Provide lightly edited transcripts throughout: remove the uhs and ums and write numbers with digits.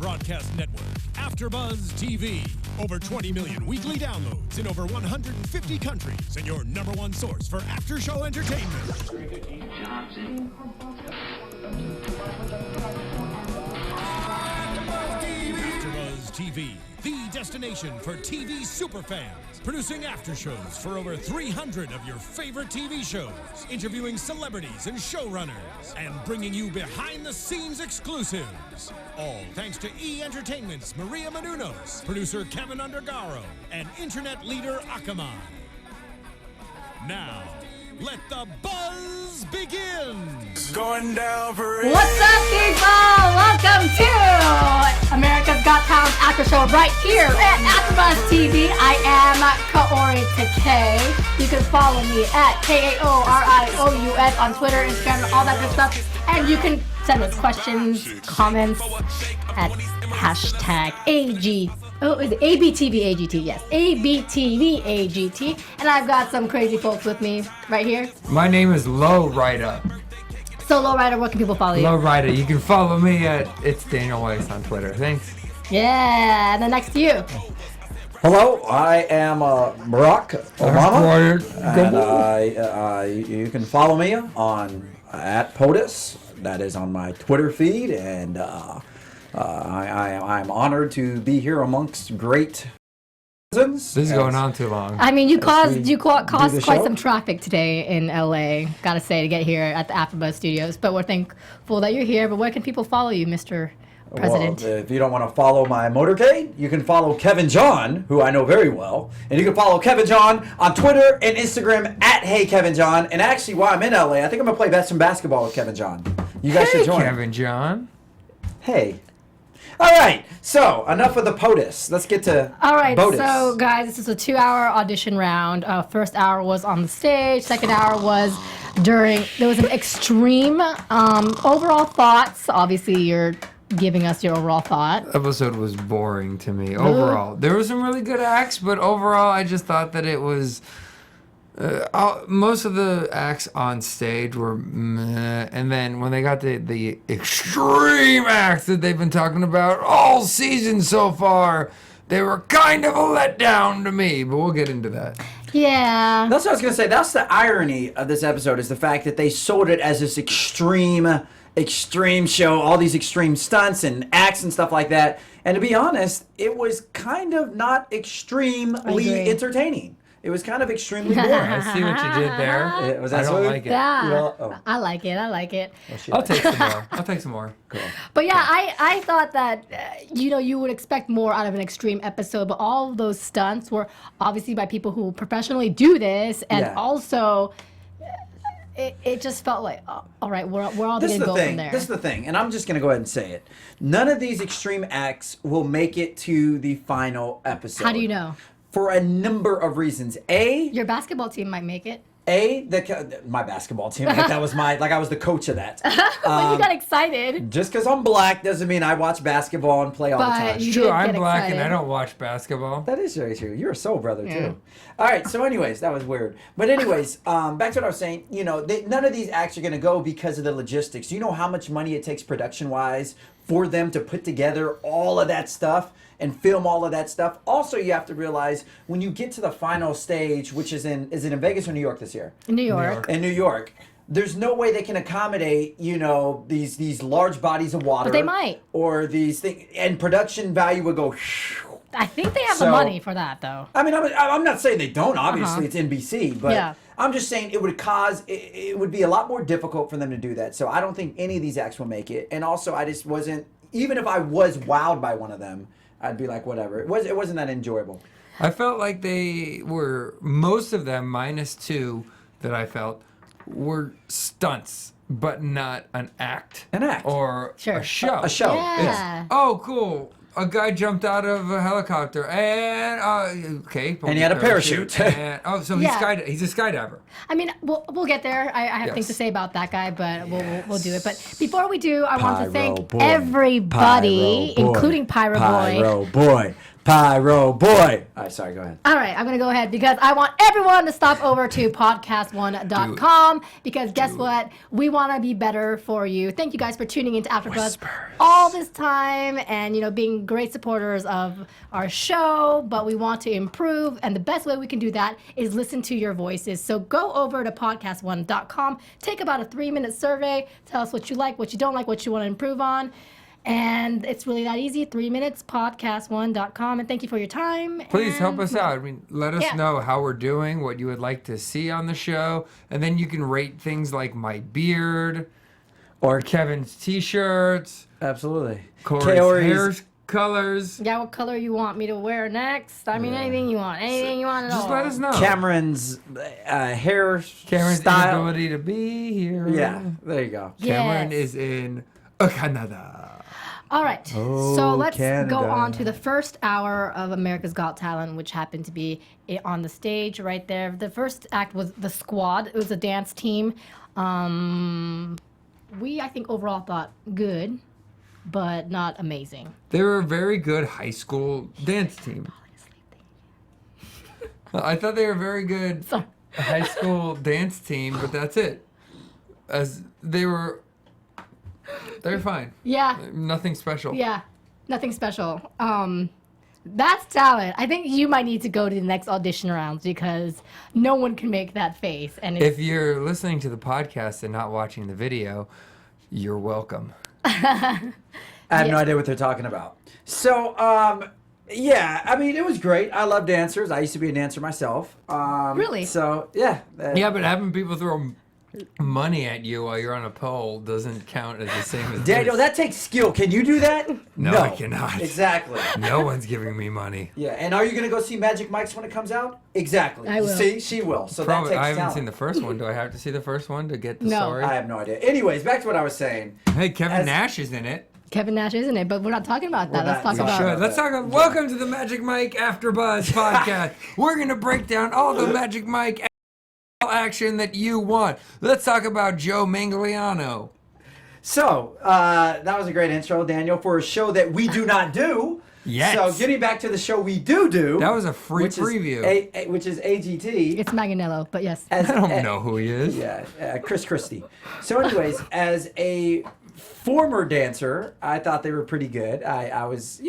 broadcast network, AFTERBUZZ TV. Over 20 million weekly downloads in over 150 countries, and your #1 source for after-show entertainment. AFTERBUZZ TV, the destination for TV superfans. Producing aftershows for over 300 of your favorite TV shows, interviewing celebrities and showrunners, and bringing you behind-the-scenes exclusives. All thanks to E! Entertainment's Maria Menounos, producer Kevin Undergaro, and internet leader Akamai. Now, let the buzz begin! Going down for it. What's up, people? Welcome to America's Got Talent After Show right here at AFTERBUZZ TV. I am Kaori Takee. You can follow me at KAORIOUS on Twitter, Instagram, all that good stuff. And you can send us questions, comments at hashtag AG. Oh, is it ABTVAGT? Yes, ABTVAGT. And I've got some crazy folks with me right here. My name is Lowrider. So, Lowrider, where can people follow you? Lowrider, you can follow me at It's Daniel Weiss on Twitter. Thanks. Yeah, and then next to you. Hello, I am Barack Obama, and you can follow me on at POTUS. That is on my Twitter feed, and I'm honored to be here amongst great citizens. This is going on too long. I mean, you caused quite some traffic today in LA, gotta say, to get here at the AFTERBUZZ Studios. But we're thankful that you're here. But where can people follow you, Mr. President? Well, if you don't want to follow my motorcade, you can follow Kevin John, who I know very well. And you can follow Kevin John on Twitter and Instagram at HeyKevinJohn. And actually, while I'm in LA, I think I'm going to play some basketball with Kevin John. You guys should join. Kevin John. Hey. All right, so enough of the POTUS. Let's get to All right, BOTUS. so guys, this is a 2-hour audition round. First hour was on the stage. Second hour was there was an extreme overall thoughts. Obviously, you're giving us your overall thought. Episode was boring to me overall. There were some really good acts, but overall, I just thought that it was. Most of the acts on stage were meh, and then when they got the extreme acts that they've been talking about all season so far, they were kind of a letdown to me, but we'll get into that. Yeah. That's what I was going to say. That's the irony of this episode, is the fact that they sold it as this extreme show, all these extreme stunts and acts and stuff like that. And to be honest, it was kind of not extremely entertaining. It was kind of extremely boring. I see what you did there. I don't like it. Yeah. I like it. I'll take some more. Cool. But yeah, I thought that, you would expect more out of an extreme episode, but all of those stunts were obviously by people who professionally do this, and also it just felt like, all right, we're all going to go from there. This is the thing, and I'm just going to go ahead and say it. None of these extreme acts will make it to the final episode. How do you know? For a number of reasons. Your basketball team might make it. My basketball team, I was the coach of that. Well, you got excited. Just because I'm black doesn't mean I watch basketball and play all the time. You True, did I'm get black excited. and I don't watch basketball. That is very true. You're a soul brother too. All right. So, anyways, that was weird. But anyways, back to what I was saying. None of these acts are going to go because of the logistics. You know how much money it takes production-wise for them to put together all of that stuff and film all of that stuff. Also, you have to realize when you get to the final stage, which is it in Vegas or New York this year? New York. In New York. There's no way they can accommodate, these large bodies of water. But they might. Or these things, and production value would go. I think they have the money for that, though. I mean, I'm not saying they don't. Obviously, it's NBC, but yeah. I'm just saying it would be a lot more difficult for them to do that. So I don't think any of these acts will make it. And also, I just wasn't. Even if I was wowed by one of them, I'd be like, whatever. It wasn't that enjoyable. I felt like they were, most of them, minus 2 that I felt, were stunts, but not an act. An act. Or Sure. a show. A show. Yeah. Yes. Oh, cool. A guy jumped out of a helicopter and, And he had a parachute. And, so he's a skydiver. I mean, we'll get there. I have things to say about that guy, but we'll do it. But before we do, I want to thank everybody, including Pyro Boy. Pyro boy. All right, sorry, go ahead. All right, I'm going to go ahead because I want everyone to stop over to podcast1.com because guess what? We want to be better for you. Thank you guys for tuning into AfterBuzz all this time and, being great supporters of our show, but we want to improve, and the best way we can do that is listen to your voices. So go over to podcast1.com, take about a 3-minute survey, tell us what you like, what you don't like, what you want to improve on. And it's really that easy. 3 minutes, podcast1.com. And thank you for your time. Please help us out. Let us know how we're doing, what you would like to see on the show. And then you can rate things like my beard or Kevin's t-shirts. Absolutely. Kaori's hair colors. Yeah, what color you want me to wear next? Anything you want. Anything you want at all. Just let us know. Cameron's hair Cameron's style. inability to be here. Yeah, there you go. Cameron Yes. is in Canada. All right, Oh, so let's Canada. go on to the first hour of America's Got Talent, which happened to be on the stage right there. The first act was the squad. It was a dance team. We, I think, overall thought good, but not amazing. They were a very good high school dance team. I thought they were a very good Sorry. high school dance team, but that's it. As they're fine. Yeah, Nothing special. yeah, nothing special. That's talent. I think you might need to go to the next audition rounds because no one can make that face. And it's, If you're listening to the podcast and not watching the video, you're welcome. I have no idea what they're talking about. So, yeah, I mean, it was great. I love dancers. I used to be a dancer myself. Really? So, yeah. Yeah, but having people throw money at you while you're on a pole doesn't count as the same as Daniel, this. that takes skill. Can you do that? No, I cannot. Exactly. No one's giving me money. Yeah, and are you going to go see Magic Mike's when it comes out? Exactly. I will. See, she will. So Probably, that takes I haven't talent. seen the first one. Do I have to see the first one to get the No. story? I have no idea. Anyways, back to what I was saying. Hey, Kevin As- Nash is in it. Kevin Nash, isn't it? But we're not talking about that. We're Let's not. talk We about. should. Let's talk. Welcome to the Magic Mike AfterBuzz podcast. We're gonna break down all the Magic Mike action that you want. Let's talk about Joe Manganiello. So, that was a great intro, Daniel, for a show that we do not do. Yes. So, getting back to the show we do. That was a free which preview. Is which is AGT. It's Manganiello, but yes. As, I don't know who he is. Yeah, Chris Christie. So, anyways, as a former dancer, I thought they were pretty good. I was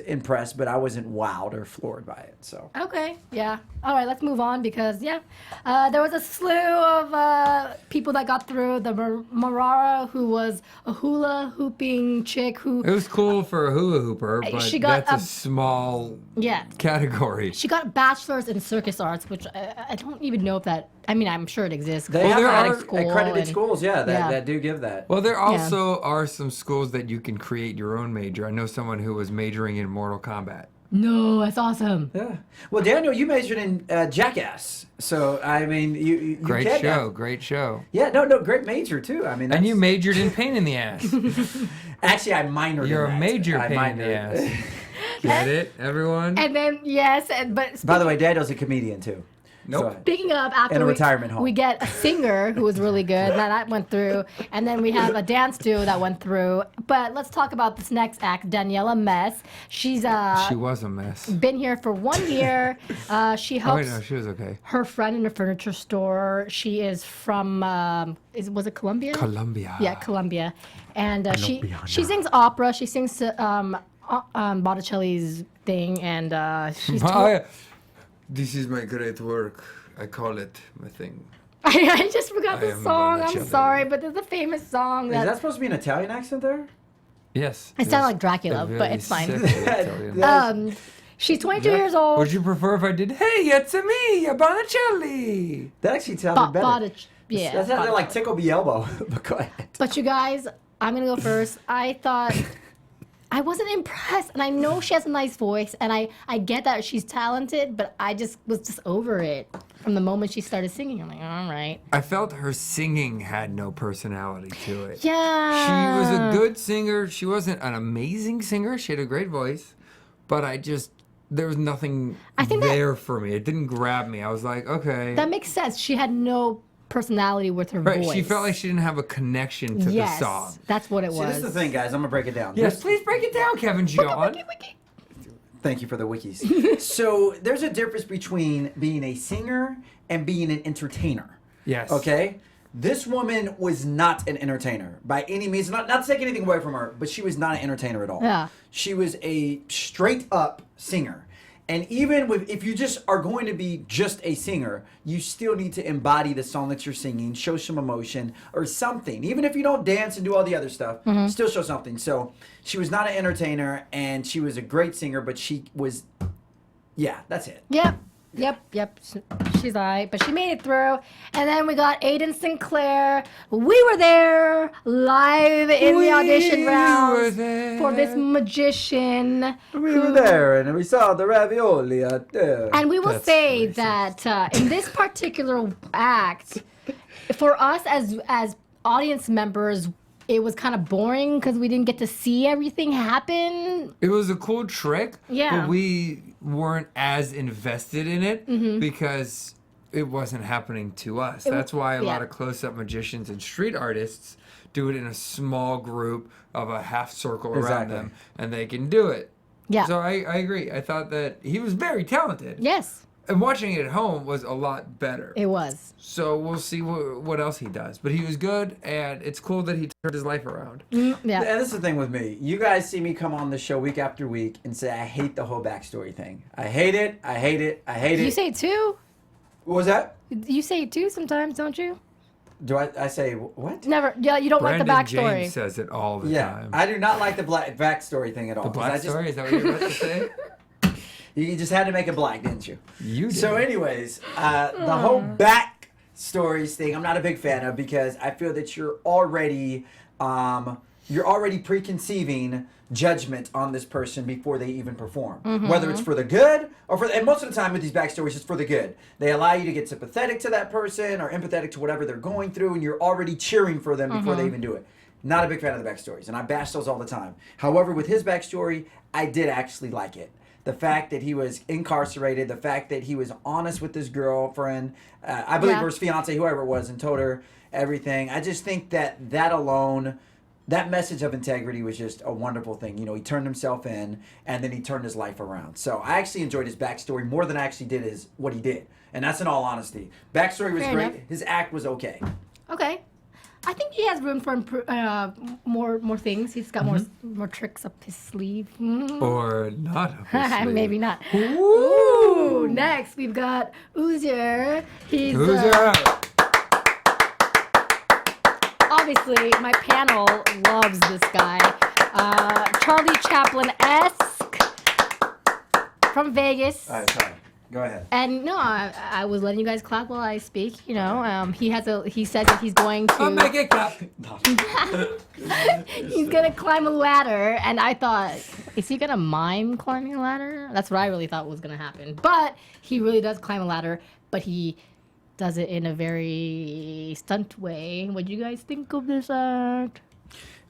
impressed, but I wasn't wowed or floored by it. So, Okay, yeah. All right, let's move on because, there was a slew of people that got through. The Marara, who was a hula hooping chick who, It was cool for a hula hooper, but She got that's a a- small yeah. category. She got a bachelor's in circus arts, which I don't even know if that, I'm sure it exists. they Well, have there accredited are school accredited and- schools, that Yeah. do give that. Well, there also are some schools that you can create your own major. I know someone who was majoring in Mortal Kombat. No, that's awesome. Yeah. Well, Daniel, you majored in Jackass, so I mean, you Great can't- show, great show. Yeah, no, great major too. I mean, And you that's- majored in pain in the ass. Actually, I minored. You're in a that. major I pain in the minored. ass. Get it, everyone? And then, yes, but By the way, Daniel's a comedian too. Nope. So, speaking of, after In a we, retirement home. we get a singer who was really good, that went through, and then we have a dance duo that went through. But let's talk about this next act, Daniela Mess. She's She was a mess. been here for 1 year. She Oh, helps wait, no, she was okay. her friend in a furniture store. She is from, was it Colombia? Colombia. Yeah, Colombia. And she sings opera. She sings to Botticelli's thing, and she's. This is my great work. I call it my thing. I just forgot I the am song. I'm Botticelli. sorry, but there's a famous song is that supposed to be an Italian accent there? Yes. It sounded like Dracula, but it's fine. She's 22 years old. Would you prefer if I did, hey, it's me, Botticelli? That actually sounded better. Yeah. That sounded like tickle me elbow. But go ahead. But you guys, I'm gonna go first. I thought I wasn't impressed, and I know she has a nice voice, and I get that she's talented, but I was just over it from the moment she started singing. I'm like, all right. I felt her singing had no personality to it. Yeah. She was a good singer. She wasn't an amazing singer. She had a great voice, but there was nothing there for me. It didn't grab me. I was like, okay. That makes sense. She had no personality with her Right, voice. she felt like she didn't have a connection to the song. That's what it See, was. this is the thing, guys. I'm gonna break it down. Yes, please break it down, Kevin John. Thank you for the wikis. So there's a difference between being a singer and being an entertainer. Yes. Okay? This woman was not an entertainer by any means. Not to take anything away from her, but she was not an entertainer at all. Yeah. She was a straight up singer. And even if you just are going to be just a singer, you still need to embody the song that you're singing, show some emotion or something. Even if you don't dance and do all the other stuff, still show something. So she was not an entertainer, and she was a great singer, but she was, yeah, that's it. Yep. She's alright, but she made it through. And then we got Aiden Sinclair. We were there live in the audition rounds for this magician. We were there, and we saw the ravioli out there. And we will say that in this particular act, for us as audience members, it was kind of boring because we didn't get to see everything happen. It was a cool trick, Yeah. but we weren't as invested in it because it wasn't happening to us. That's why a lot of close-up magicians and street artists do it in a small group of a half circle around them, and they can do it. Yeah. So I agree. I thought that he was very talented. Yes, And watching it at home was a lot better. it was. So we'll see what else he does. But he was good, and it's cool that he turned his life around. Yeah. And this is the thing with me. You guys see me come on the show week after week and say, I hate the whole backstory thing. I hate it. I hate it. I hate it. You say it too? What was that? You say it too sometimes, don't you? Do I say what? Never. Yeah, you don't Brandon like the backstory. James says it all the Yeah, time. I do not like the backstory thing at all. The 'cause black I just- story? Is that what you're about to say? You just had to make it black, didn't you? You did. So, anyways, the whole back stories thing, I'm not a big fan of because I feel that you're already preconceiving judgment on this person before they even perform. Whether it's for the good or and most of the time with these backstories, it's for the good. They allow you to get sympathetic to that person or empathetic to whatever they're going through, and you're already cheering for them before they even do it. Not a big fan of the backstories, and I bash those all the time. However, with his backstory, I did actually like it. The fact that he was incarcerated, the fact that he was honest with his girlfriend, I believe, or his fiance, whoever it was, and told her everything. I just think that alone, that message of integrity was just a wonderful thing. You know, he turned himself in, and then he turned his life around. So I actually enjoyed his backstory more than I actually did what he did. And that's in all honesty. Backstory was Fair great. enough. His act was okay. Okay. I think he has room for more things. He's got more tricks up his sleeve. Or not. Obviously. Maybe not. Ooh. Next, we've got Uzier. He's obviously my panel loves this guy. Charlie Chaplin-esque from Vegas. All right, sorry. Go ahead. And no, I was letting you guys clap while I speak. You know, he says that he's going to. I'll make it clap. He's gonna climb a ladder, and I thought, is he gonna mime climbing a ladder? That's what I really thought was gonna happen. But he really does climb a ladder, but he does it in a very stunt way. What do you guys think of this act?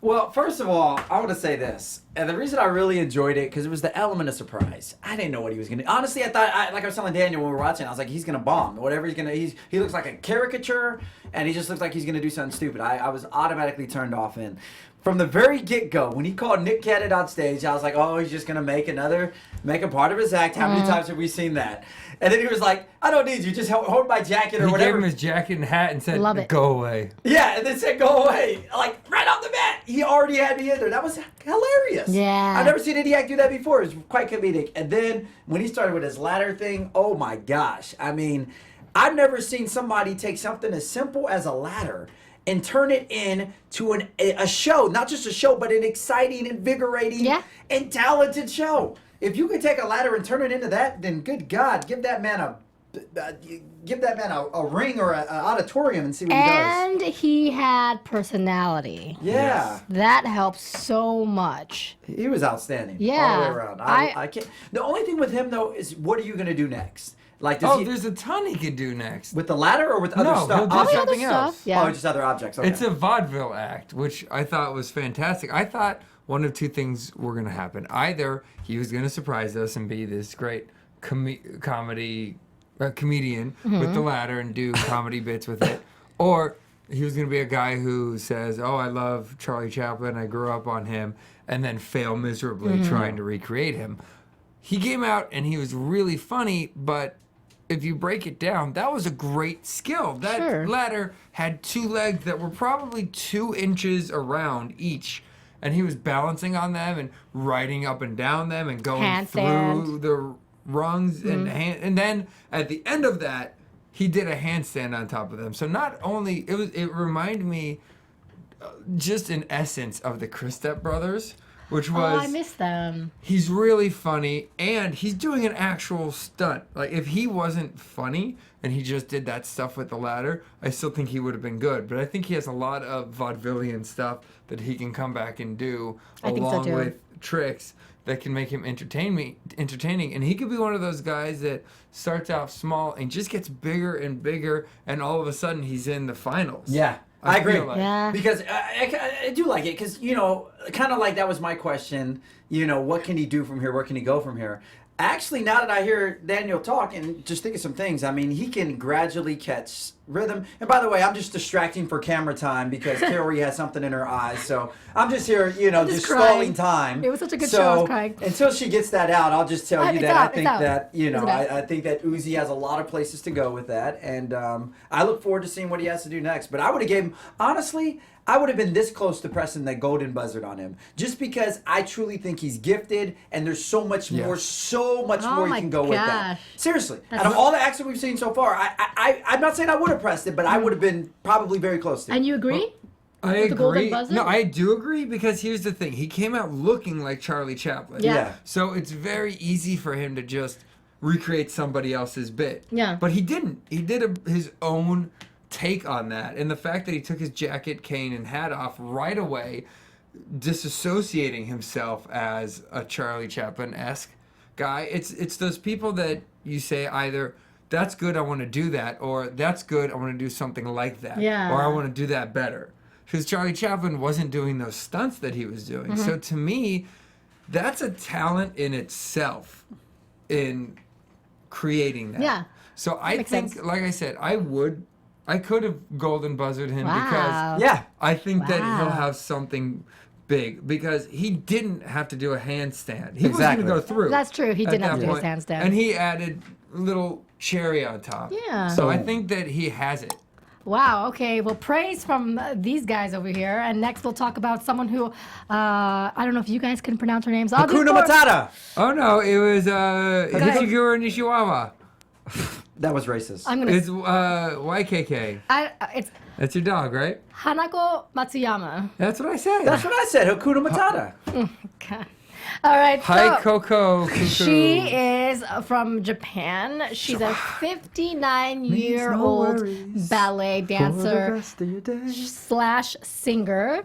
Well, first of all, I want to say this. And the reason I really enjoyed it, because it was the element of surprise. I didn't know what he was going to do. Honestly, I thought, like I was telling Daniel when we were watching, I was like, he's going to bomb. Whatever he's going to, he looks like a caricature, and he just looks like he's going to do something stupid. I was automatically turned off. And from the very get-go, when he called Nick Cannon on stage, I was like, oh, he's just going to make a part of his act. How many times have we seen that? And then he was like, I don't need you. Just hold my jacket or He whatever. gave him his jacket and hat and said, Love it. go away. Yeah, and then said, go away. Like, right off the bat. He already had me in there. That was hilarious. Yeah. I've never seen any act do that before. It was quite comedic. And then when he started with his ladder thing, oh my gosh. I mean, I've never seen somebody take something as simple as a ladder and turn it into a show. Not just a show, but an exciting, invigorating, and talented show. If you could take a ladder and turn it into that, then good God, give that man a ring or an auditorium and see what he does. And he had personality. Yeah. That helps so much. He was outstanding. Yeah. All the way around. I can't. The only thing with him, though, is what are you going to do next? Like, does he, there's a ton he could do next. with the ladder or with other No, stuff? he'll do Probably other something else. stuff. Yeah. Oh, just other objects. Okay. It's a vaudeville act, which I thought was fantastic. I thought one of two things were going to happen. Either he was going to surprise us and be this great comedian with the ladder and do comedy bits with it, or he was going to be a guy who says, oh, I love Charlie Chaplin, I grew up on him, and then fail miserably trying to recreate him. he came out and he was really funny, but if you break it down, that was a great skill. That ladder had 2 legs that were probably 2 inches around each, and he was balancing on them and riding up and down them and going through the rungs and then at the end of that, he did a handstand on top of them. So not only it reminded me just in essence of the Chris Step brothers, which was I miss them. He's really funny and he's doing an actual stunt. Like if he wasn't funny and he just did that stuff with the ladder, I still think he would have been good. But I think he has a lot of vaudevillian stuff that he can come back and do along with tricks that can make him entertaining. And he could be one of those guys that starts out small and just gets bigger and bigger, and all of a sudden he's in the finals. Yeah, I agree. Yeah. Because I do like it because, you know, kind of like that was my question, you know, what can he do from here? Where can he go from here? Actually, now that I hear Daniel talk and just think of some things, I mean, he can gradually catch rhythm. And by the way, I'm just distracting for camera time because Kaori has something in her eyes. So I'm just here, you know, just stalling time. It was such a good show. I was crying. Until she gets that out, I'll just tell you that I think that, you know, I think that Uzi has a lot of places to go with that. And I look forward to seeing what he has to do next. But I would have gave him, honestly, I would have been this close to pressing that golden buzzard on him, just because I truly think he's gifted, and there's so much more, more you can go with that. Seriously, out of all the acts that we've seen so far, I'm not saying I would have pressed it, but I would have been probably very close to it. And you agree? I agree. No, I do agree because here's the thing: he came out looking like Charlie Chaplin. Yeah. So it's very easy for him to just recreate somebody else's bit. Yeah. But he didn't. He did his own take on that, and the fact that he took his jacket, cane, and hat off right away, disassociating himself as a Charlie Chaplin-esque guy. It's those people that you say either that's good, I want to do that, or that's good, I want to do something like that, or I want to do that better. Because Charlie Chaplin wasn't doing those stunts that he was doing. So to me, that's a talent in itself in creating that. Yeah. So I think, like I said, I could have golden buzzard him because I think that he'll have something big because he didn't have to do a handstand. He wasn't going to go through. That's true. He didn't have to do his handstand. And he added a little cherry on top. Yeah. So I think that he has it. Wow. Okay. Well, praise from these guys over here. And next we'll talk about someone who, I don't know if you guys can pronounce her names. Hakuna Matata. Oh, no. It was Hidefiguro Nishiwama. That was racist. It's YKK. That's your dog, right? Hanako Matsuyama. That's what I said. That's what I said. Hakuna Matata. Okay. All right. Hi, so Coco. she is from Japan. She's a 59-year-old ballet dancer / singer.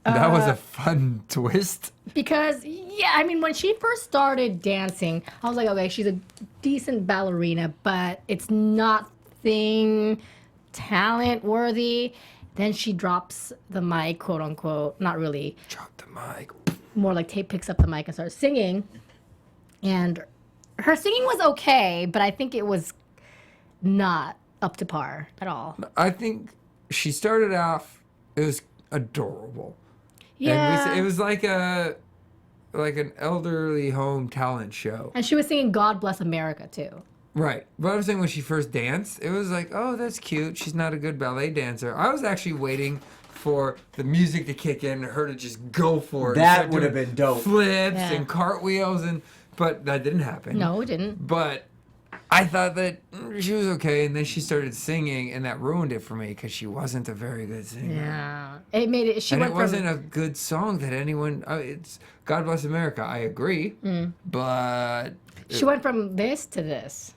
That was a fun twist. Because, yeah, I mean, when she first started dancing, I was like, okay, she's a decent ballerina, but it's nothing talent-worthy. Then she drops the mic, quote-unquote. Not really. Drop the mic. More like Tate picks up the mic and starts singing. And her singing was okay, but I think it was not up to par at all. I think she started off, it was adorable. Yeah. And it was like an elderly home talent show. And she was singing God Bless America, too. Right. But I was saying when she first danced, it was like, oh, that's cute. She's not a good ballet dancer. I was actually waiting for the music to kick in and her to just go for it. That would have been dope. Flips and cartwheels, but that didn't happen. No, it didn't. But I thought that she was okay, and then she started singing, and that ruined it for me because she wasn't a very good singer. Yeah, it made it. It wasn't a good song that anyone. It's God Bless America. I agree, but she went from this to this.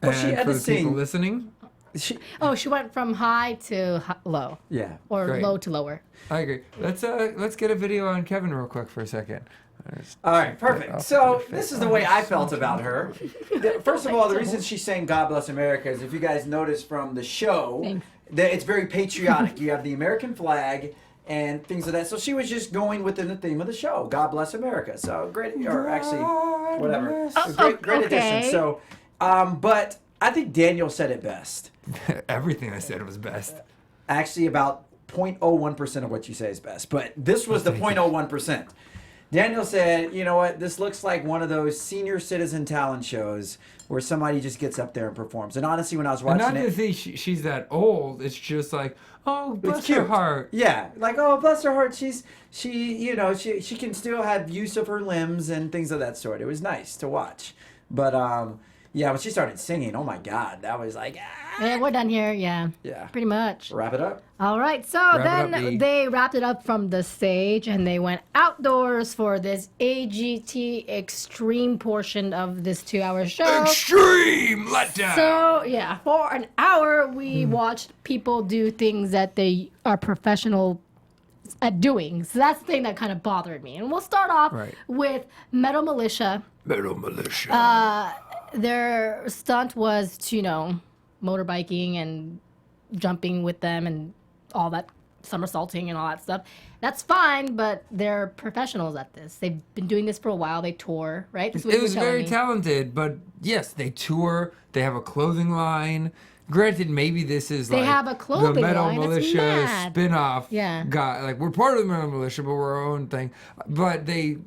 Well, she had for to the people sing. listening. She went from high to low. Yeah, or Great. low to lower. I agree. Let's get a video on Kevin real quick for a second. All right, perfect. So this is the way I felt about her. First of all, the reason she sang God Bless America is if you guys notice from the show, that it's very patriotic. You have the American flag and things of that. So she was just going within the theme of the show, God Bless America. So great, or actually, whatever. Great addition. So, but I think Daniel said it best. Everything I said was best. Actually, about 0.01% of what you say is best. But this was the 0.01%. Daniel said, you know what, this looks like one of those senior citizen talent shows where somebody just gets up there and performs. And honestly, when I was watching And not it... to think she's that old. It's just like, oh, bless It's cute. her heart. Yeah, like, oh, bless her heart. She can still have use of her limbs and things of that sort. It was nice to watch. But, yeah, when she started singing, oh my God, that was like, Yeah, we're done here. Yeah. Yeah. Pretty much. Wrap it up. All right. So Wrap it up, then B. they wrapped it up from the stage and they went outdoors for this AGT extreme portion of this 2-hour show. Extreme letdown. So, yeah, for an hour, we watched people do things that they are professional at doing. So that's the thing that kind of bothered me. And we'll start off with Metal Militia. Metal Militia. Their stunt was to, motorbiking and jumping with them and all that, somersaulting and all that stuff. That's fine, but they're professionals at this. They've been doing this for a while. They tour, right? That's what It you were was telling very me. talented, but yes, they tour. They have a clothing line. Granted, maybe this is They like have a clothing the Metal line. That's Militia mad. spin-off. Yeah. Guy, like we're part of the Metal Militia, but we're our own thing. But they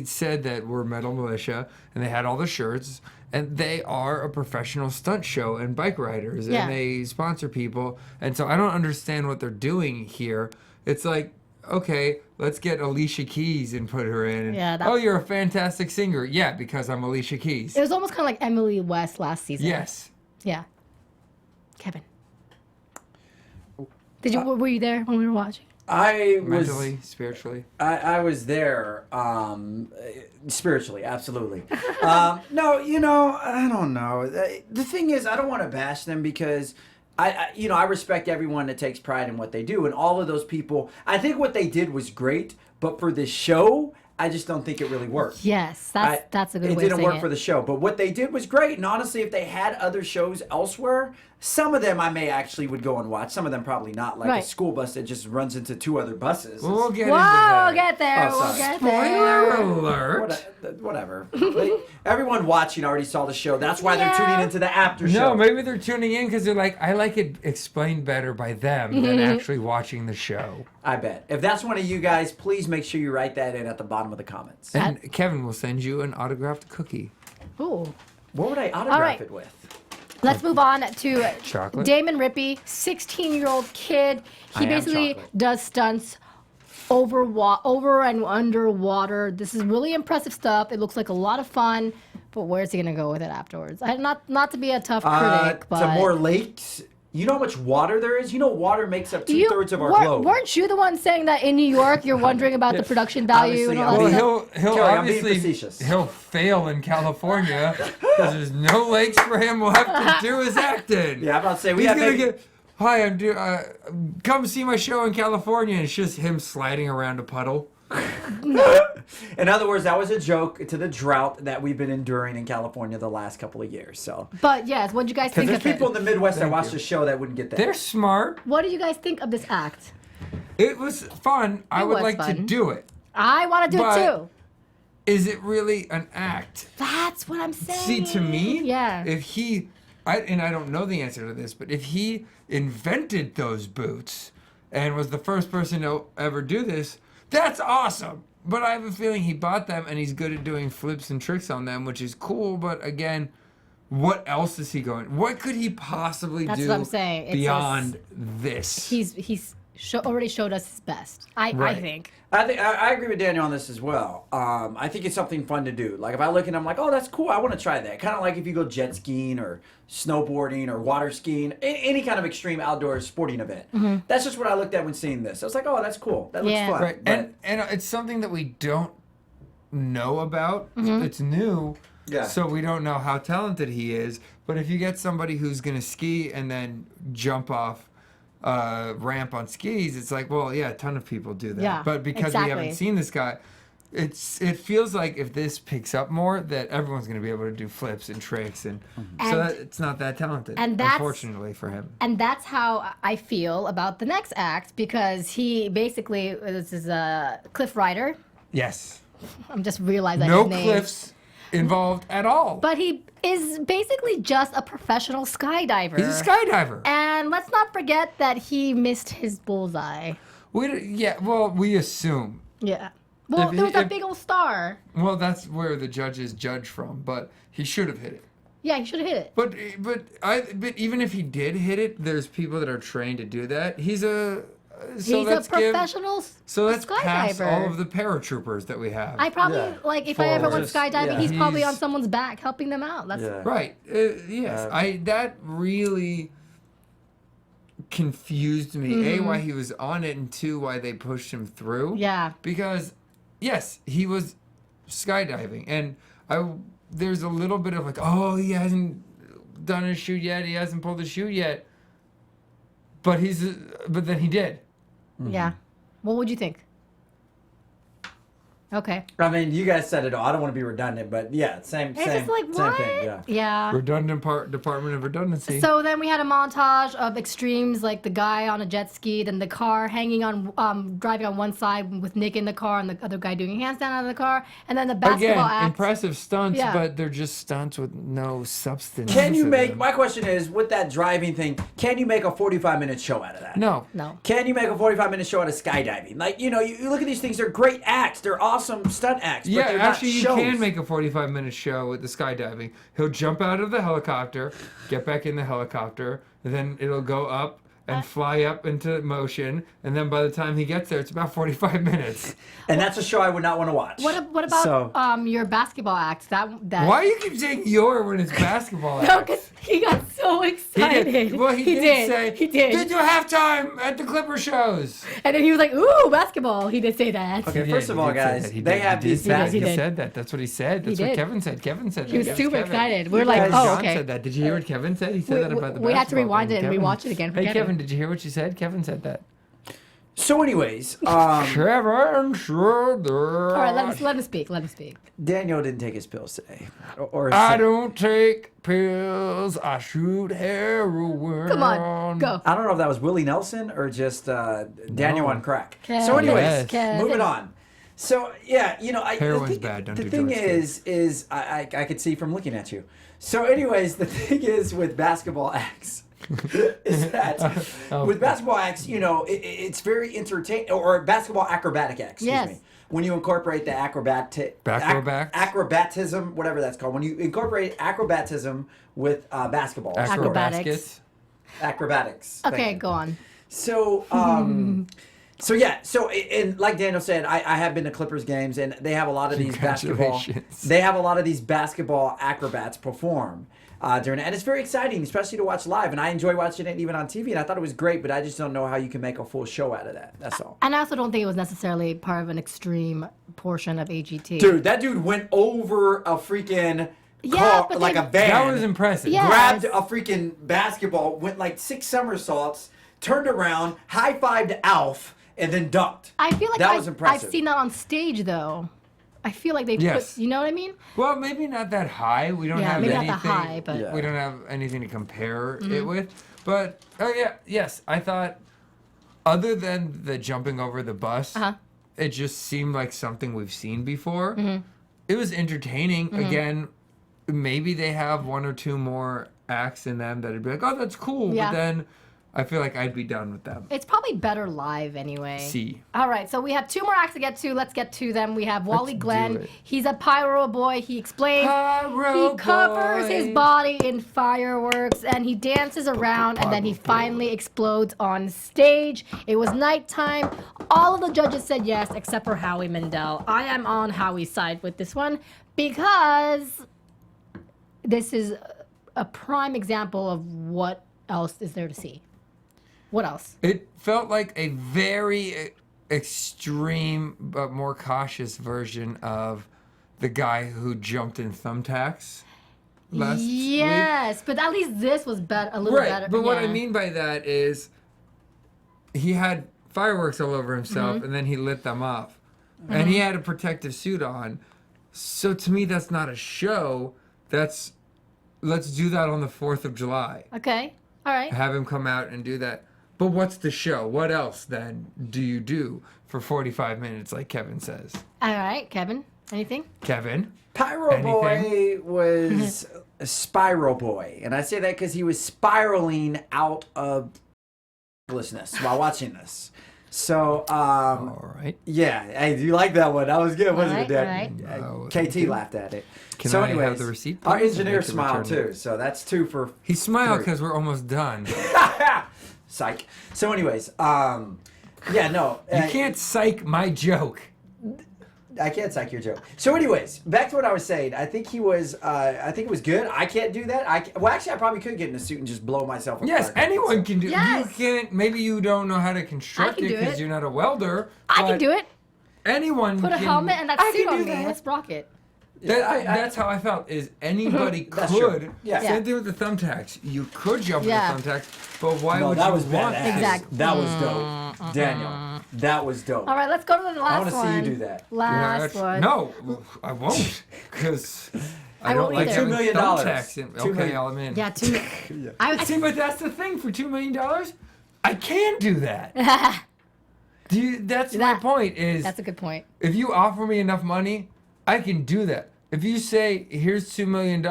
said that we're Metal Militia, and they had all the shirts, and they are a professional stunt show and bike riders, Yeah. and they sponsor people. And so I don't understand what they're doing here. It's like, okay, let's get Alicia Keys and put her in. And, Yeah, that's- oh, you're a fantastic singer. Yeah, because I'm Alicia Keys. It was almost kind of like Emily West last season. Yes. Yeah. Kevin. Were you there when we were watching? I was... Mentally, spiritually. I was there, spiritually, absolutely. No, I don't know. The thing is, I don't want to bash them because I respect everyone that takes pride in what they do, and all of those people. I think what they did was great, but for this show, I just don't think it really worked. Yes, that's a good way to say it. It didn't work for the show, but what they did was great. And honestly, if they had other shows elsewhere, some of them I may actually would go and watch. Some of them probably not. Like a school bus that just runs into 2 other buses. Well, we'll get Whoa, into that. we'll get there. Oh, We'll sorry. get Spoiler there. alert. Whatever. Everyone watching already saw the show. That's why they're tuning into the after show. No, maybe they're tuning in because they're like, I like it explained better by them than actually watching the show. I bet. If that's one of you guys, please make sure you write that in at the bottom of the comments. And Kevin will send you an autographed cookie. Ooh. What would I autograph right. it with? Let's move on to Chocolate? Damon Rippey, 16-year-old kid. I He am basically chocolate. does stunts over and underwater. This is really impressive stuff. It looks like a lot of fun, but where's he gonna go with it afterwards? Not to be a tough critic, but To more lakes. You know how much water there is? You know water makes up 2/3 of our globe. Weren't you the one saying that in New York you're wondering about the production value and all that Obviously, stuff? Well, he'll Kelly, I'm being obviously facetious. he'll fail in California because there's no lakes for him. We'll have to do his acting. Yeah, I'm about to say, we He's have gonna maybe- get. Hi, come see my show in California. And it's just him sliding around a puddle. In other words, that was a joke to the drought that we've been enduring in California the last couple of years. So, But yes, what did you guys because think there's of it? people in the Midwest that Thank watch you. the show that wouldn't get that. They're smart. What did you guys think of this act? It was fun. I would was like to fun. do it. I want to do But- it too. Is it really an act? That's what I'm saying. See, to me, Yeah. if he, and I don't know the answer to this, but if he invented those boots and was the first person to ever do this, that's awesome. But I have a feeling he bought them and he's good at doing flips and tricks on them, which is cool. But again, what else is he going? What could he possibly That's do what I'm saying. It's beyond this? He's already showed us his best. I Right. think. I agree with Daniel on this as well. I think it's something fun to do. Like if I look and I'm like, oh, that's cool. I want to try that. Kind of like if you go jet skiing or snowboarding or water skiing, any kind of extreme outdoor sporting event. That's just what I looked at when seeing this. I was like, oh, that's cool. That looks Yeah. fun. Right, But- and it's something that we don't know about. It's new, Yeah. so we don't know how talented he is. But if you get somebody who's gonna ski and then jump off ramp on skis, it's like, well, yeah, a ton of people do that. Yeah, but because we exactly. haven't seen this guy, it feels like if this picks up more, that everyone's gonna be able to do flips and tricks, and so And- that it's not that talented. and that's- unfortunately for him. And that's how I feel about the next act because he basically this is a Cliff Rider. Yes. I'm just realizing No his name. cliffs involved at all. But he is basically just a professional skydiver. He's a skydiver. And let's not forget that he missed his bullseye. We assume. Yeah. Well, If there was he- that if- big old star. Well, that's where the judges judge from, but he should have hit it. Yeah, he should have hit it. But even if he did hit it, there's people that are trained to do that. He's a professional So let's pass skydiver. all of the paratroopers that we have. I probably Yeah. like if I ever went Just- skydiving, yeah. he's probably on He's- someone's back helping them out. That's Yeah. Right. Yes. That really confused me. A, why he was on it, and two, why they pushed him through. yeah. Because, yes, he was skydiving, and there's a little bit of like, oh, he hasn't done his chute yet. He hasn't pulled his chute yet. But then he did. Yeah. What would you think? Okay. I mean, you guys said it all. I don't want to be redundant, but yeah, same It's just like, same what? thing. Yeah. Yeah. Redundant Department of Redundancy. So then we had a montage of extremes, like the guy on a jet ski, then the car hanging on, driving on one side with Nick in the car, and the other guy doing a handstand out of the car, and then the basketball Again, act. impressive stunts, Yeah. but they're just stunts with no substance. Can you to make? them. My question is, with that driving thing, can you make a 45-minute show out of that? No. No. Can you make a 45-minute show out of skydiving? Like, you look at these things. They're great acts. They're awesome stunt acts. But Yeah, they're actually, not you shows. can make a 45-minute show with the skydiving. He'll jump out of the helicopter, get back in the helicopter, and then it'll go up and fly up into motion, and then by the time he gets there, it's about 45 minutes. And that's a show I would not want to watch. What about So- your basketball act? That Why do you keep saying "your" when it's basketball? No, acts? because he got so He excited. did. Well, he did say, He did. "Did you halftime at the Clipper shows?" And then he was like, "Ooh, basketball." He did say that. Okay, He first did, of he all, did say guys, that. He they did, have he these did say that. He He did. said that. That's what he said. That's what did. Kevin said. Kevin said that. He was That super Kevin. excited. We're like, guys- "Oh, John okay." said that. Did you hear what Kevin said? He said that about the we had to basketball rewind thing. it and Kevin. rewatch it again for Hey, Kevin. Kevin, did you hear what you said? Kevin said that. So, anyways, Kevin said that. All right, let him speak. Let him speak. Daniel didn't take his pills today. Or I don't take pills. I shoot heroin. Come on, go. I don't know if that was Willie Nelson or just Daniel No. on crack. Kevin. So, anyways, Yes. Kevin. moving on. So, yeah, Heroin's bad. Don't the do thing drugs, is I could see from looking at you. So, anyways, the thing is with basketball acts. Is that with basketball acts, it's very entertaining, or basketball acrobatic acts. Excuse Yes. me. When you incorporate the acrobatism, whatever that's called. When you incorporate acrobatism with basketball, Acrobatics. acrobatics. Thank Okay, you. go on. So, and like Daniel said, I have been to Clippers games, and they have a lot of these basketball. Congratulations. They have a lot of these basketball acrobats perform during it, and it's very exciting, especially to watch live. And I enjoy watching it even on TV, and I thought it was great, but I just don't know how you can make a full show out of that. That's all. And I also don't think it was necessarily part of an extreme portion of AGT. Dude, that dude went over a freaking Yeah, car, but like they- a van. That was impressive. Yeah. Grabbed Yes. a freaking basketball, went like 6 somersaults, turned around, high-fived Alf, and then dunked. I feel like that was I've impressive. seen that on stage though. I feel like they Yes. put, you know what I mean? Well, maybe not that high. We don't Yeah, have maybe not anything. that high, but- Yeah. We don't have anything to compare it with. But yes, I thought, other than the jumping over the bus, it just seemed like something we've seen before. It was entertaining. Again, maybe they have one or two more acts in them that'd be like, oh, that's cool. Yeah. But then I feel like I'd be done with them. It's probably better live anyway. See. All right, so we have 2 more acts to get to. Let's get to them. We have Wally Let's do Glenn. it. He's a pyro boy. He explains. Pyro He covers boy. his body in fireworks and he dances around and then he finally explodes on stage. It was nighttime. All of the judges said yes except for Howie Mandel. I am on Howie's side with this one because this is a prime example of what else is there to see. What else? It felt like a very extreme but more cautious version of the guy who jumped in thumbtacks last week. Yes, but at least this was a little Right, better. but what I yeah. mean by that is he had fireworks all over himself and then he lit them up. And he had a protective suit on. So to me, that's not a show. Let's do that on the 4th of July. Okay, all right. Have him come out and do that. But what's the show? What else then do you do for 45 minutes, like Kevin says? All right, Kevin, anything? Kevin? Pyro Boy was a Spiral Boy, and I say that because he was spiraling out of ridiculousness while watching this. So, All right. yeah, hey, do you like that one? That was good, wasn't it, Alright, Dad? alright. KT laughed at it. Can So I have anyways, the receipt, our please? engineer I'd like to smiled return too, so that's 2 for He smiled 3. because we're almost done. Psych. So anyways, yeah, no. You can't psych my joke. I can't psych your joke. So, anyways, back to what I was saying. I think he was. I think it was good. I can't do that. Well, actually, I probably could get in a suit and just blow myself apart. Yes, anyone can do. Yes. You can't. Maybe you don't know how to construct can it do because it. you're not a welder. I can but do it. Anyone Put a can, helmet and that I suit can on do me. that. Let's rock it. That's how I felt. Is anybody That's true. could? Yeah. Same thing with the thumbtacks. You could jump Yeah. with the thumbtacks, but why No, would that you was want badass. to? Exactly. That was dope, Daniel. That was dope. All right, let's go to the last I want to one. see you do that. Last one. No, I won't, because I I don't won't like either. $2 having million. thumbtacks in. $2 Okay, million. I'm in. Yeah, I See, but that's the thing. For $2 million, I can do that. That's my That- point. Is That's a good point. if you offer me enough money, I can do that. If you say, here's $2 million,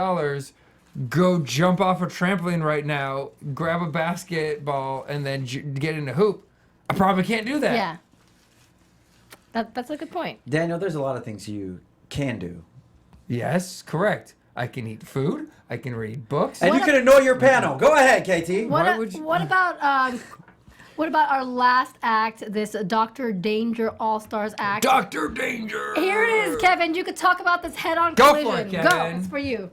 go jump off a trampoline right now, grab a basketball, and then get in a hoop, I probably can't do that. Yeah. That's a good point. Daniel, there's a lot of things you can do. Yes, correct. I can eat food. I can read books. And What you can annoy your panel. Go ahead, KT. Why would you- What about our last act, this Dr. Danger All-Stars act? Dr. Danger! Here it is, Kevin. You could talk about this head-on Go for collision. it, Go. Kevin. It's for you.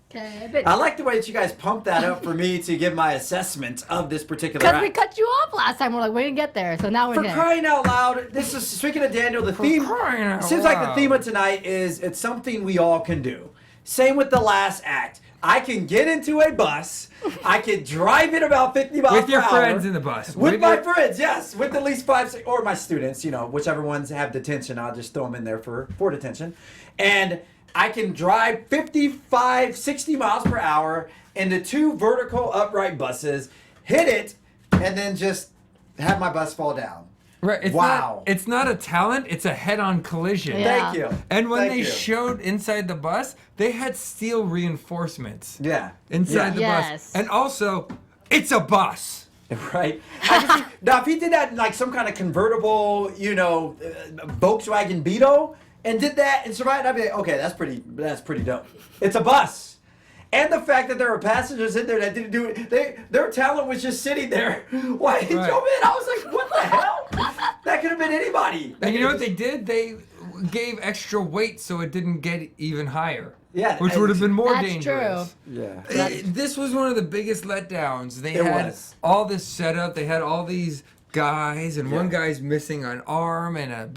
Kevin. I like the way that you guys pumped that up for me to give my assessment of this particular Because we act. cut you off last time. We're like, we didn't get there. So now we're For there. crying out loud, this is, speaking of Daniel, the theme, crying out seems like the loud. theme of tonight is it's something we all can do. Same with the last act. I can get into a bus. I can drive it about 50 miles With your per hour. friends in the bus. With my your- friends, yes. With at least 5, 6, or my students, whichever ones have detention, I'll just throw them in there for detention. And I can drive 55, 60 miles per hour into 2 vertical upright buses, hit it, and then just have my bus fall down. Right. Wow. It's not a talent. It's a head-on collision. Yeah. Thank you. And when Thank they you. showed inside the bus, they had steel reinforcements Yeah. inside the Yes. bus. And also, it's a bus. Right. Now, if he did that in like some kind of convertible, Volkswagen Beetle, and did that and survived, I'd be like, okay, that's pretty dope. It's a bus. And the fact that there were passengers in there that didn't do it, their talent was just sitting there. Why did Right. you jump in? I was like, what the hell? That could have been anybody. And you know what they did? They gave extra weight so it didn't get even higher. Yeah, Which would have been more That's dangerous. Yeah. This was one of the biggest letdowns. They It had was. all this setup. They had all these guys, and one Yeah. guy's missing an arm and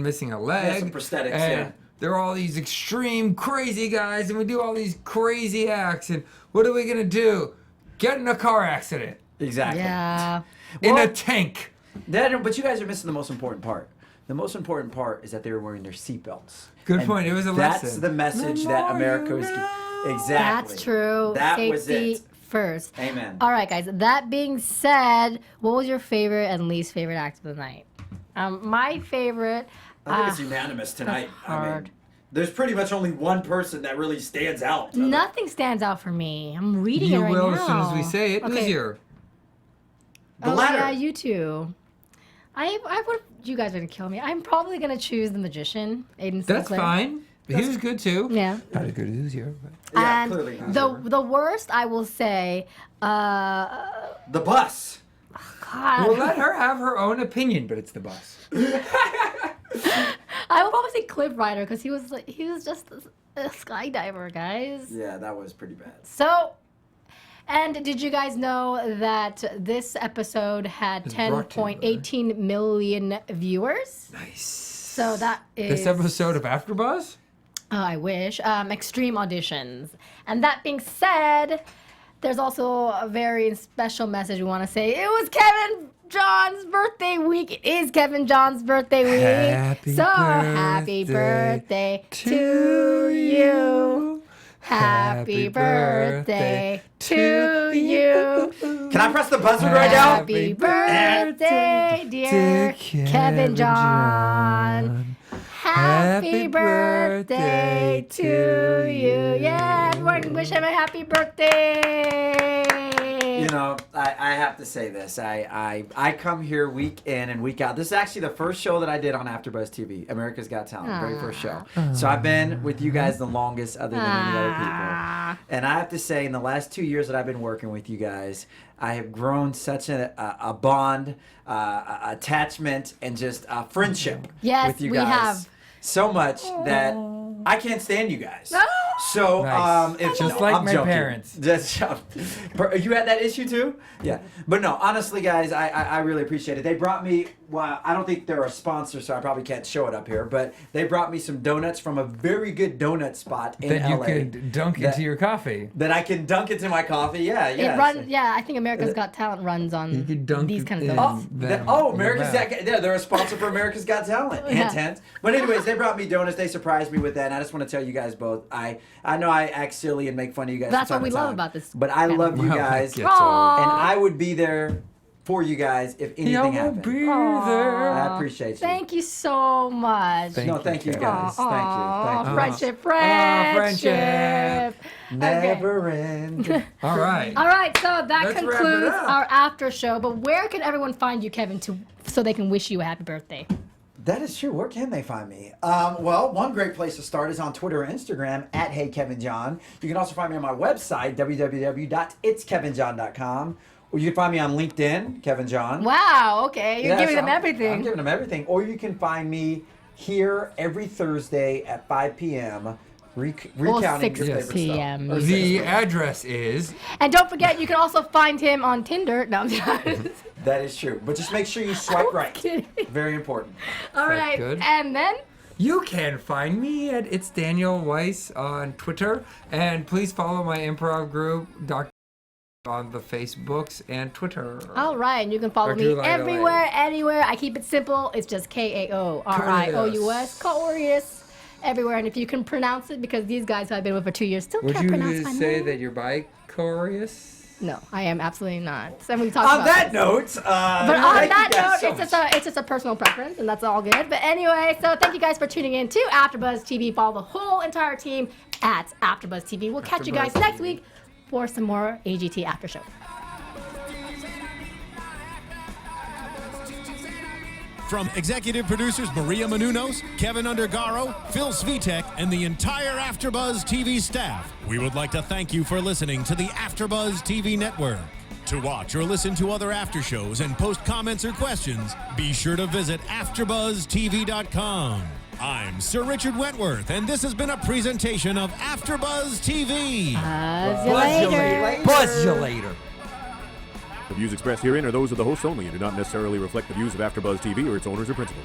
missing a leg. some prosthetics, and yeah. There are all these extreme crazy guys, and we do all these crazy acts. And what are we gonna do? Get in a car accident Exactly. Yeah. in Well- a tank. But you guys are missing the most important part. The most important part is that they were wearing their seatbelts. Good And point. It was a That's lesson. the message The that more America you was. know. Exactly. That's true. That Safety was it. first. Amen. All right, guys. That being said, what was your favorite and least favorite act of the night? My favorite. I think it's unanimous tonight. that's hard. There's pretty much only one person that really stands out. Nothing stands out for me. I'm reading You it right will now. as soon as we say it. Okay. Who's your? The Oh, ladder. yeah, you two. I would. You guys are gonna kill me. I'm probably gonna choose the magician, Aiden That's Sinclair. fine. He was good too. Yeah. Not as good as you. But. Yeah, And clearly not. the worst, I will say. The bus. God, We'll let her have her own opinion, but it's the bus. I will probably say Cliff Rider because he was just a skydiver, guys. Yeah, that was pretty bad. So, and did you guys know that this episode had It's brought to you by- 10.18 million viewers? Nice. So that is. This episode of AFTERBUZZ? Oh, I wish. Extreme auditions. And that being said, there's also a very special message we want to say. It was Kevin John's birthday week. It is Kevin John's birthday week. Happy so happy birthday to you. Happy birthday to you. Can I press the buzzer right now? Happy birthday, dear Kevin John. Happy birthday to you. Yeah, everyone wish him a happy birthday. know, I have to say this. I come here week in and week out. This is actually the first show that I did on AfterBuzz TV, America's Got Talent, very first show. So I've been with you guys the longest, other than any other people. And I have to say, in the last 2 years that I've been working with you guys, I have grown such a bond, attachment, and just a friendship with you guys. We have. So much that I can't stand you guys. No. So, Nice. Just like I'm my joking. parents. Just, you had that issue too? Yeah. But no, honestly, guys, I really appreciate it. They brought me, well, I don't think they're a sponsor, so I probably can't show it up here, but they brought me some donuts from a very good donut spot in That LA. you could dunk into your coffee. That I can dunk into my coffee, yeah. I think America's Got Talent runs on You could dunk these kind of in donuts. America's Got, they're a sponsor for America's Got Talent. Hint, hint. But anyways, they brought me donuts. They surprised me with that, and I just want to tell you guys both. I know I act silly and make fun of you guys. That's from what time we to love time, about this. But I love you guys, and Aw. I would be there for you guys if anything happened. Be there. I appreciate you. Thank you so much. Thank you guys. Aw, Thank you. Friendship. Never end. All right. All right, so that Let's wrap it concludes up. our after show. But where can everyone find you, Kevin, so they can wish you a happy birthday? That is true. Where can they find me? Well, one great place to start is on Twitter or Instagram at HeyKevinJohn. You can also find me on my website, www.itskevinjohn.com. Or you can find me on LinkedIn, Kevin John. Wow, okay. You're giving so them everything. I'm giving them everything. Or you can find me here every Thursday at 5 p.m. Recounting 6 your favorite p.m. stuff. Or The 6 p.m. address is. And don't forget, you can also find him on Tinder. No, I'm sorry. That is true. But just make sure you swipe right. kidding. Very important. All right, good? and then? You can find me at It's Daniel Weiss on Twitter. And please follow my improv group, Dr. on the Facebooks and Twitter. All right, and you can follow Or me Drew Light everywhere, Away. anywhere. I keep it simple. It's just Kaorious, Kaorious, everywhere. And if you can pronounce it, because these guys who I've been with for 2 years still Would can't pronounce you my say name. that you're bi-curious? No, I am absolutely not. So we talked On about that this. note, But on thank you that guys note, so much. it's just a personal preference, and that's all good. But anyway, so thank you guys for tuning in to AfterBuzz TV. Follow the whole entire team at AfterBuzz TV. We'll catch you guys AfterBuzz next TV. week for some more AGT After Show. From executive producers Maria Menounos, Kevin Undergaro, Phil Svitek, and the entire AfterBuzz TV staff, we would like to thank you for listening to the AfterBuzz TV network. To watch or listen to other after shows and post comments or questions, be sure to visit AfterBuzzTV.com. I'm Sir Richard Wentworth, and this has been a presentation of AfterBuzz TV. Buzz you later. Buzz you later. The views expressed herein are those of the hosts only and do not necessarily reflect the views of AfterBuzz TV or its owners or principals.